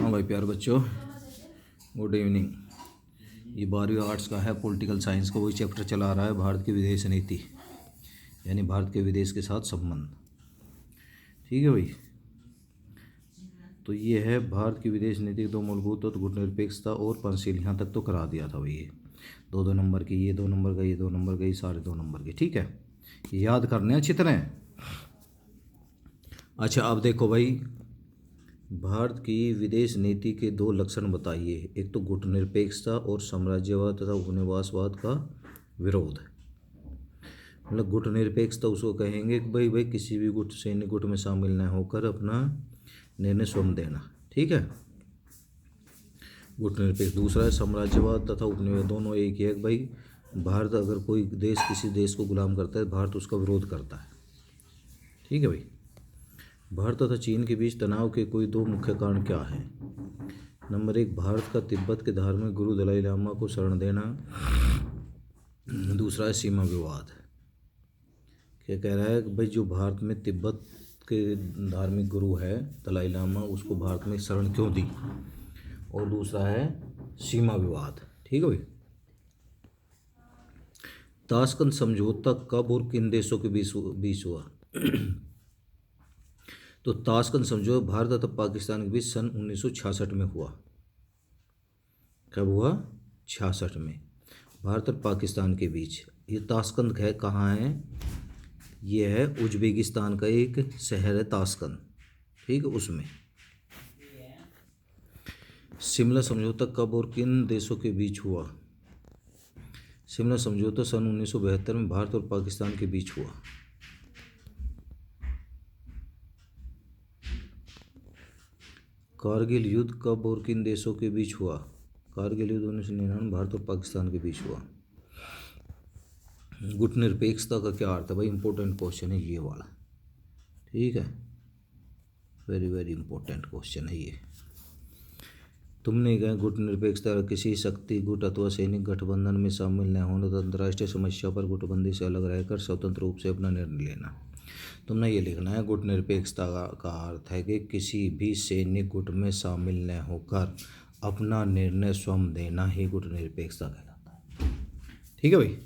हाँ भाई प्यारे बच्चों, गुड इवनिंग। ये 12वीं आर्ट्स का है, पॉलिटिकल साइंस का वही चैप्टर चला रहा है, भारत की विदेश नीति, यानी भारत के विदेश के साथ संबंध। ठीक है भाई, तो ये है भारत की विदेश नीति के दो मूलभूत तत्व, गुटनिरपेक्षता और पंचशील। यहाँ तक तो करा दिया था भाई, ये दो नंबर की, ये 2 नंबर का, ये 2 नंबर का, ये सारे 2 नंबर के। ठीक है, ये याद करने अच्छी तरह। अच्छा, अब देखो भाई, भारत की विदेश नीति के 2 लक्षण बताइए। एक तो गुटनिरपेक्षता और साम्राज्यवाद तथा उपनिवेशवाद का विरोध। मतलब गुटनिरपेक्षता उसको कहेंगे कि भाई किसी भी गुट, सैन्य गुट में शामिल न होकर अपना निर्णय स्वयं देना। ठीक है, गुटनिरपेक्ष। दूसरा है साम्राज्यवाद तथा उपनिवेश, दोनों एक ही है कि भाई भारत अगर कोई देश किसी देश को गुलाम करता है, भारत उसका विरोध करता है। ठीक है भाई। भारत तथा चीन के बीच तनाव के कोई 2 मुख्य कारण क्या हैं? नंबर 1, भारत का तिब्बत के धार्मिक गुरु दलाई लामा को शरण देना। दूसरा है सीमा विवाद। क्या कह रहा है कि भाई जो भारत में तिब्बत के धार्मिक गुरु है दलाई लामा, उसको भारत में शरण क्यों दी। और दूसरा है सीमा विवाद। ठीक है भाई। ताशकंद समझौता कब और किन देशों के बीच हुआ? तो ताशकंद समझौता भारत तथा पाकिस्तान के बीच सन 1966 में हुआ। कब हुआ? 66 में, भारत और पाकिस्तान के बीच। ये ताशकंद है, कहाँ है? ये है उज्बेकिस्तान का एक शहर है ताशकंद। ठीक है, उसमें। शिमला समझौता कब और किन देशों के बीच हुआ? शिमला समझौता सन 1972 में भारत और पाकिस्तान के बीच हुआ। कारगिल युद्ध कब और किन देशों के बीच हुआ? कारगिल युद्ध 1999 भारत और पाकिस्तान के बीच हुआ। गुटनिरपेक्षता का क्या अर्थ है भाई? इंपॉर्टेंट क्वेश्चन है ये वाला। ठीक है, वेरी वेरी इंपॉर्टेंट क्वेश्चन है ये। तुमने कहा गुटनिरपेक्षता किसी शक्ति गुट अथवा सैनिक गठबंधन में शामिल न होना तथा अंतर्राष्ट्रीय समस्या पर गुटबंदी से अलग रहकर स्वतंत्र रूप से अपना निर्णय लेना। तुमने ये लिखना है, गुटनिरपेक्षता का अर्थ है कि किसी भी सैनिक गुट में शामिल न होकर अपना निर्णय स्वयं देना ही गुटनिरपेक्षता कहलाता है। ठीक है भाई।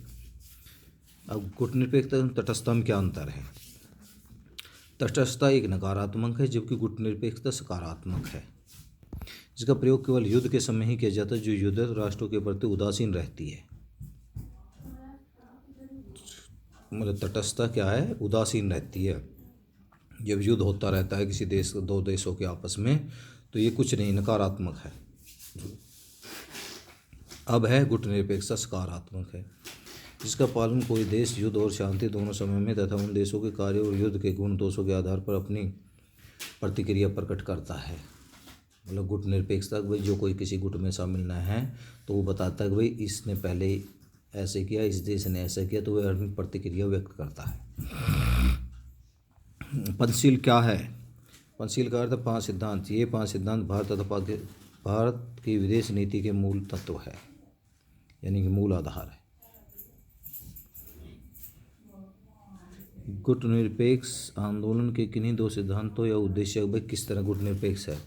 अब गुटनिरपेक्षता और तटस्थता में क्या अंतर है? तटस्थता एक नकारात्मक है, जबकि गुटनिरपेक्षता सकारात्मक है, जिसका प्रयोग केवल युद्ध के समय ही किया जाता है, जो युद्ध राष्ट्रों के प्रति उदासीन रहती है। मतलब तटस्थता क्या है? उदासीन रहती है। जब युद्ध होता रहता है किसी देश, 2 देशों के आपस में, तो ये कुछ नहीं, नकारात्मक है। अब है गुटनिरपेक्षता सकारात्मक है, जिसका पालन कोई देश युद्ध और शांति दोनों समय में तथा उन देशों के कार्य और युद्ध के गुण दोषों के आधार पर अपनी प्रतिक्रिया प्रकट करता है। मतलब गुटनिरपेक्षता भाई जो कोई किसी गुट में शामिल न है तो वो बताता है कि भाई इसने पहले ऐसे किया, इस देश ने ऐसा किया, तो वह अपनी प्रतिक्रिया व्यक्त करता है। पंचशील क्या है? पंचशील का अर्थ 5 सिद्धांत। ये 5 सिद्धांत भारत की विदेश नीति के मूल तत्व है, यानी कि मूल आधार है। गुटनिरपेक्ष आंदोलन के किन्हीं 2 सिद्धांतों या उद्देश्य भाई किस तरह गुटनिरपेक्ष है?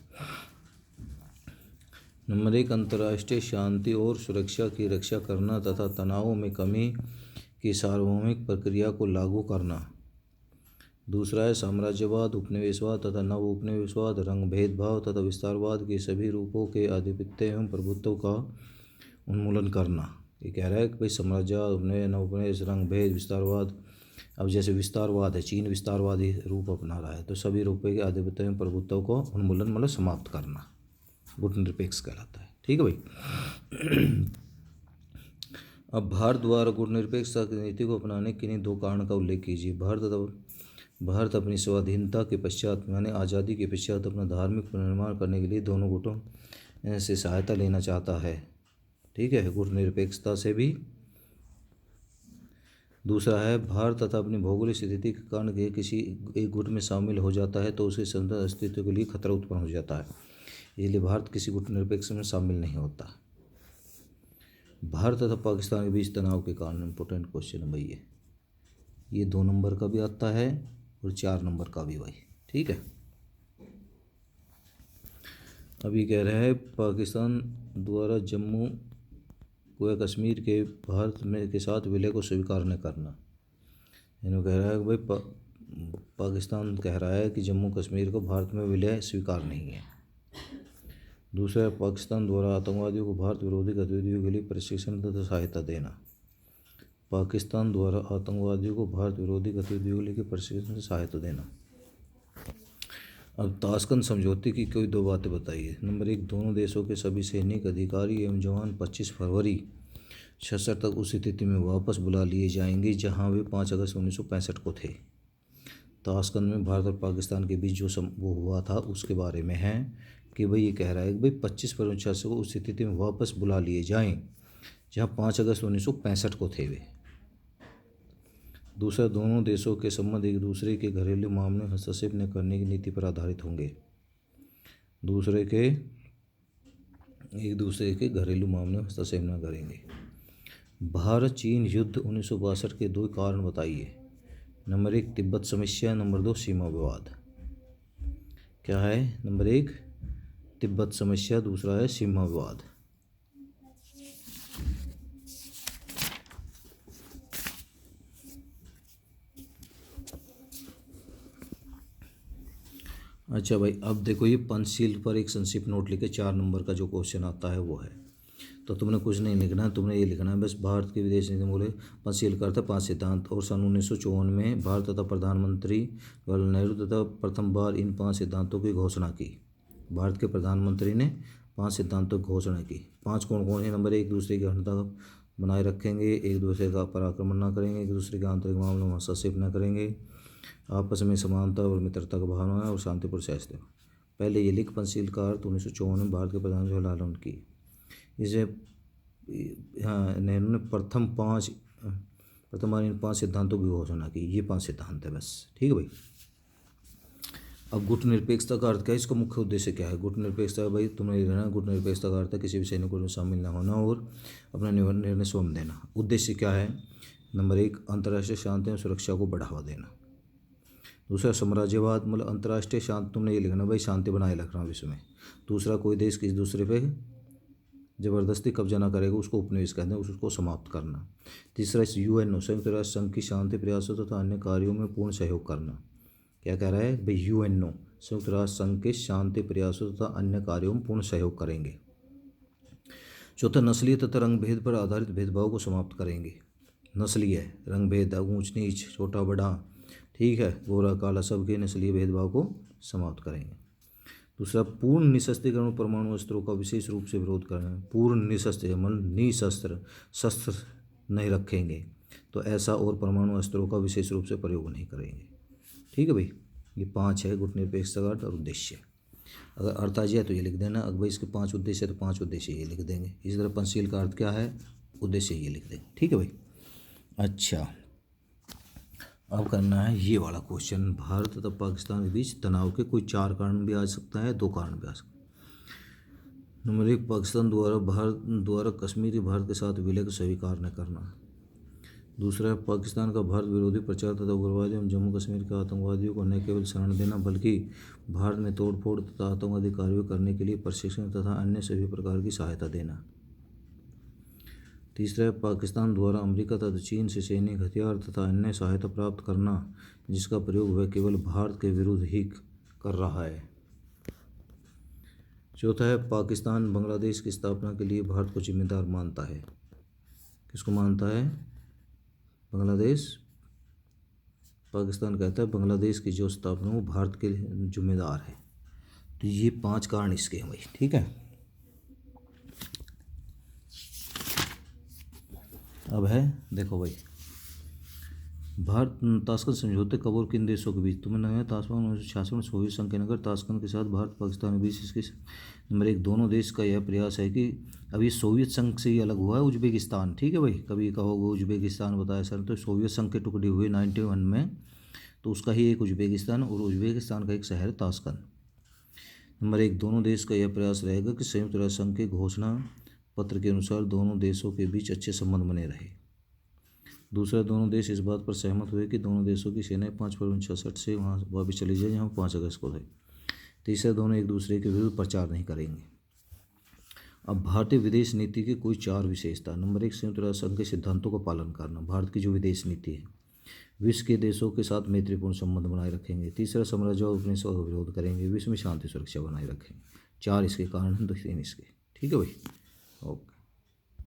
नंबर 1, अंतर्राष्ट्रीय शांति और सुरक्षा की रक्षा करना तथा तनावों में कमी की सार्वभौमिक प्रक्रिया को लागू करना। दूसरा है साम्राज्यवाद, उपनिवेशवाद तथा नव उपनिवेशवाद, रंग भेदभाव तथा विस्तारवाद के सभी रूपों के आधिपत्य एवं प्रभुत्व का उन्मूलन करना। ये कह रहा है कि भाई साम्राज्यवाद, उपनिवेश, नव उपनिवेश, रंग भेद, विस्तारवाद। अब जैसे विस्तारवाद है, चीन विस्तारवादी रूप अपना रहा है, तो सभी रूपों के आधिपत्य एवं प्रभुत्व को उन्मूलन मतलब समाप्त करना गुटनिरपेक्ष कहलाता है। ठीक है भाई। अब भारत द्वारा गुटनिरपेक्षता की नीति को अपनाने के किन्हीं 2 कारण का उल्लेख कीजिए। भारत अपनी स्वाधीनता के पश्चात, यानी आज़ादी के पश्चात, अपना धार्मिक पुनर्निर्माण करने के लिए दोनों गुटों से सहायता लेना चाहता है। ठीक है, गुटनिरपेक्षता से भी। दूसरा है भारत तथा अपनी भौगोलिक स्थिति के कारण किसी एक गुट में शामिल हो जाता है तो उसके स्वतंत्र अस्तित्व के लिए खतरा उत्पन्न हो जाता है, इसलिए भारत किसी गुटनिरपेक्ष में शामिल नहीं होता। भारत तथा पाकिस्तान के बीच तनाव के कारण, इंपॉर्टेंट क्वेश्चन है भाई ये 2 नंबर का भी आता है और 4 नंबर का भी भाई। ठीक है। अभी कह रहा है पाकिस्तान द्वारा जम्मू व कश्मीर के भारत में के साथ विलय को स्वीकार न करना। इन्होंने कह रहा है कि भाई पाकिस्तान कह रहा है कि जम्मू कश्मीर को भारत में विलय स्वीकार नहीं है। दूसरा, पाकिस्तान द्वारा आतंकवादियों को भारत विरोधी गतिविधियों के लिए प्रशिक्षण तथा सहायता देना। पाकिस्तान द्वारा आतंकवादियों को भारत विरोधी गतिविधियों के लिए प्रशिक्षण से सहायता देना। अब ताशकंद समझौते की कोई दो बातें बताइए। नंबर 1, दोनों देशों के सभी सैनिक अधिकारी एवं जवान 25 फरवरी 1966 तक उस स्थिति में वापस बुला लिए जाएंगे जहां वे 5 अगस्त 1965 को थे। ताशकंद में भारत और पाकिस्तान के बीच जो वो हुआ था उसके बारे में है कि भाई ये कह रहा है कि भाई 25 फरवरी 1966 को उस स्थिति में वापस बुला लिए जाएं जहां 5 अगस्त 1965 को थे वे। दूसरा, दोनों देशों के संबंध एक दूसरे के घरेलू मामलों में हस्तक्षेप न करने की नीति पर आधारित होंगे। एक दूसरे के घरेलू मामलों में हस्तक्षेप न करेंगे। भारत चीन युद्ध 1962 के 2 कारण बताइए। नंबर 1, तिब्बत समस्या। नंबर 2, सीमा विवाद। क्या है? नंबर 1, तिब्बत समस्या। दूसरा है सीमा विवाद। अच्छा भाई, अब देखो ये पंचशील पर एक संक्षिप्त नोट लिखे 4 नंबर का जो क्वेश्चन आता है वो है। तो तुमने कुछ नहीं लिखना है, तुमने ये लिखना है बस भारत के विदेश नीति मूल्य पंचशील का अर्थ 5 सिद्धांत। और सन 1954 में भारत तथा प्रधानमंत्री जवाहरलाल नेहरू तथा प्रथम बार इन 5 सिद्धांतों की घोषणा की। भारत के प्रधानमंत्री ने 5 सिद्धांतों की घोषणा की। 5 कौन कौन है? नंबर 1, एक दूसरे की अखंडता बनाए रखेंगे, एक दूसरे का पराक्रमण न करेंगे, एक दूसरे के आंतरिक मामलों में हस्तक्षेप न करेंगे, आपस में समानता और मित्रता का भावना है और शांतिपूर्ण सहस्त्र। पहले ये लिख, पंचशील का अर्थ 1954 में भारत के प्रधानमंत्री जवाहरलाल नेहरू की। इसे हाँ, नेहरू ने प्रथम बार इन 5 सिद्धांतों की घोषणा की। ये 5 सिद्धांत है बस। ठीक है भाई। अब गुट निरपेक्षता का अर्थ क्या है? इसका मुख्य उद्देश्य क्या है? गुट निरपेक्षता भाई तुम्हें रहना, गुट निरपेक्षता का अर्थ है किसी भी सैनिक में शामिल न होना और अपना निर्णय स्वयं देना। उद्देश्य क्या है? नंबर 1, अंतर्राष्ट्रीय शांति और सुरक्षा को बढ़ावा देना। दूसरा, साम्राज्यवाद, मतलब अंतर्राष्ट्रीय शांति, तुमने ये लिखना भाई शांति बनाए रखना विश्व में। दूसरा, कोई देश किसी दूसरे पे जबरदस्ती कब्जा ना करेगा उसको उपनिवेश कहते हैं, उसको समाप्त करना। तीसरा, यूएनओ, संयुक्त राष्ट्र संघ की शांति प्रयासों तथा अन्य कार्यों में पूर्ण सहयोग करना। क्या कह रहा है भाई? यूएनओ, संयुक्त राष्ट्र संघ के शांति प्रयासों तथा अन्य कार्यों में पूर्ण सहयोग करेंगे। चौथा, नस्लीय तथा रंग भेद पर आधारित भेदभाव को समाप्त करेंगे। नस्लीय रंग भेद, ऊंच नीच, छोटा बड़ा, ठीक है, गोरा काला, सबके नस्लीय भेदभाव को समाप्त करेंगे। दूसरा, पूर्ण निशस्त्रीकरण और परमाणु अस्त्रों का विशेष रूप से विरोध करना। पूर्ण निशस्त्र मतलब निशस्त्र, शस्त्र नहीं रखेंगे तो ऐसा, और परमाणु अस्त्रों का विशेष रूप से प्रयोग नहीं करेंगे। ठीक है भाई। ये 5 है गुट निरपेक्षता का अर्थ और उद्देश्य। अगर अर्थ आ जाए तो ये लिख देना। अगर भाई इसके 5 उद्देश्य है तो 5 उद्देश्य ये लिख देंगे। इसी तरह पंचशील का अर्थ क्या है? उद्देश्य ये लिख देंगे। ठीक है भाई। अच्छा, अब करना है ये वाला क्वेश्चन। भारत तथा पाकिस्तान के बीच तनाव के कोई 4 कारण भी आ सकता है, 2 कारण भी आ सकते हैं। नंबर 1, पाकिस्तान द्वारा कश्मीरी भारत के साथ विलय को स्वीकार न करना। दूसरा है पाकिस्तान का भारत विरोधी प्रचार तथा उग्रवादी एवं जम्मू कश्मीर के आतंकवादियों को न केवल शरण देना बल्कि भारत में तोड़फोड़ तथा आतंकवादी कार्यों करने के लिए प्रशिक्षण तथा अन्य सभी प्रकार की सहायता देना। तीसरा है पाकिस्तान द्वारा अमेरिका तथा चीन से सैनिक हथियार तथा अन्य सहायता प्राप्त करना जिसका प्रयोग वह केवल भारत के विरुद्ध ही कर रहा है। चौथा है पाकिस्तान बांग्लादेश की स्थापना के लिए भारत को जिम्मेदार मानता है। किसको मानता है? बांग्लादेश। पाकिस्तान कहता है बांग्लादेश की जो स्थापना वो भारत के जिम्मेदार है। तो ये 5 कारण इसके हैं भाई। ठीक है। अब है देखो भाई, भारत ताशकंद समझौते कब और किन देशों के बीच? तुम्हें नया ताशकंद 1966 में सोवियत संघ के नगर ताशकंद के साथ भारत पाकिस्तान के बीच इसके नंबर 1 दोनों देश का यह प्रयास है कि अब ये सोवियत संघ से ही अलग हुआ है उज्बेकिस्तान। ठीक है भाई। कभी कहोगे उज्बेकिस्तान बताया सर, तो सोवियत संघ के टुकड़े हुए 91 में, तो उसका ही एक उज्बेकिस्तान और उज्बेकिस्तान का एक शहर ताशकंद। नंबर 1 दोनों देश का यह प्रयास रहेगा कि संयुक्त राष्ट्र संघ के घोषणा पत्र के अनुसार दोनों देशों के बीच अच्छे संबंध बने रहे। दूसरा, दोनों देश इस बात पर सहमत हुए कि दोनों देशों की सेनाएं 5 फरवरी 1966 से वहाँ वापस चली जाए जहाँ 5 अगस्त को थे। तीसरा, दोनों एक दूसरे के विरुद्ध प्रचार नहीं करेंगे। अब भारतीय विदेश नीति की कोई 4 विशेषता। नंबर 1, संयुक्त राष्ट्र संघ के सिद्धांतों का पालन करना। भारत की जो विदेश नीति है, विश्व के देशों के साथ मैत्रीपूर्ण संबंध बनाए रखेंगे। तीसरा, साम्राज्यवाद उपनिवेश का विरोध करेंगे। विश्व में शांति सुरक्षा बनाए रखेंगे। 4 इसके कारण हैं, तो 3 इसके। ठीक है भाई, ओके।